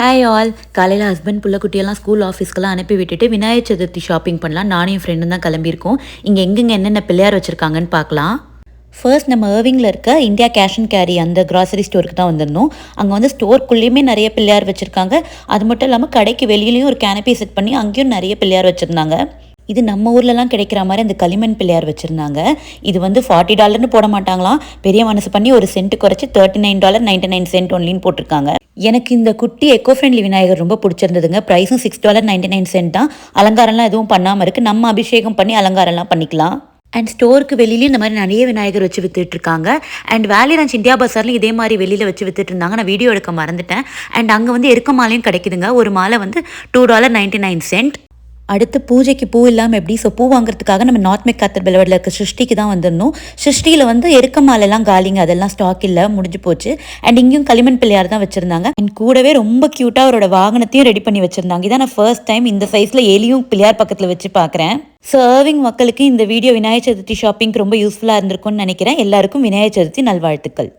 Hi all. காலையில் husband புள்ளக்குட்டியெல்லாம் school ஆஃபீஸ்க்கெல்லாம் அனுப்பி விட்டுட்டு விநாயகர் சதுர்த்தி ஷாப்பிங் பண்ணலாம் நானும் என் ஃப்ரெண்டும் தான் கிளம்பியிருக்கோம். இங்கே எங்கெங்கே என்னென்ன பிள்ளையார் வச்சுருக்காங்கன்னு பார்க்கலாம். ஃபர்ஸ்ட் நம்ம ஏர்விங்கில் இருக்க இந்தியா கேஷ் அண்ட் கேரி அந்த கிராசரி ஸ்டோருக்கு தான் வந்திருந்தோம். அங்கே வந்து ஸ்டோருக்குள்ளேயுமே நிறைய பிள்ளையார் வச்சுருக்காங்க. அது மட்டும் இல்லாமல் கடைக்கு வெளியிலையும் ஒரு கேனப்பி செட் பண்ணி அங்கேயும் நிறைய பிள்ளையார் வச்சுருந்தாங்க. இது நம்ம ஊர்லலாம் கிடைக்கிற மாதிரி அந்த களிமண் பிள்ளையார் வச்சுருந்தாங்க. இது வந்து $40 போட மாட்டாங்களாம், பெரிய மனசு பண்ணி ஒரு சென்ட் குறைச்சி $39.99 ஒன்லின்னு போட்டிருக்காங்க. எனக்கு இந்த குட்டி எக்கோ ஃப்ரெண்ட்லி விநாயகர் ரொம்ப பிடிச்சிருந்ததுங்க. ப்ரைஸும் $6.99 தான். அலங்காரம்லாம் எதுவும் பண்ணாமல் இருக்குது. நம்ம அபிஷேகம் பண்ணி அலங்காரம்லாம் பண்ணிக்கலாம். அண்ட் ஸ்டோருக்கு வெளியிலேயும் இந்த மாதிரி நிறைய விநாயகர் வச்சு வித்துட்டு இருக்காங்க. அண்ட் வேலி ரன்ச் இந்தியா பஸார்லையும் இதே மாதிரி வெளியில் வச்சு வித்துட்டு இருந்தாங்க. நான் வீடியோ எடுக்க மறந்துட்டேன். அண்ட் அங்கே வந்து எருக்க மாலையும் கிடைக்குதுங்க. ஒரு மாலை வந்து $2.99. அடுத்து பூஜைக்கு பூ இல்லாமல் எப்படி, ஸோ பூ வாங்குறதுக்காக நம்ம நார்த் மெக்காத்தர் பெலவரில் இருக்க சிருஷ்டிக்கு தான் வந்திருந்தோம். சிருஷ்டியில் வந்து எருக்க மாலைலாம் காலிங்க, அதெல்லாம் ஸ்டாக் இல்லை, முடிஞ்சு போச்சு. அண்ட் இங்கேயும் களிமண் பிள்ளையார் தான் வச்சுருந்தாங்க. அண்ட் கூடவே ரொம்ப க்யூட்டாக அவரோட வாகனத்தையும் ரெடி பண்ணி வச்சுருந்தாங்க. இதான் நான் ஃபர்ஸ்ட் டைம் இந்த சைஸில் எலியும் பிள்ளையார் பக்கத்தில் வச்சு பார்க்குறேன். சர்விங் மக்களுக்கு இந்த வீடியோ விநாயகர் சதுர்த்தி ஷாப்பிங்க்கு ரொம்ப யூஸ்ஃபுல்லாக இருந்திருக்கும்னு நினைக்கிறேன். எல்லாருக்கும் விநாயகர் சதுர்த்தி நல்வாழ்த்துக்கள்.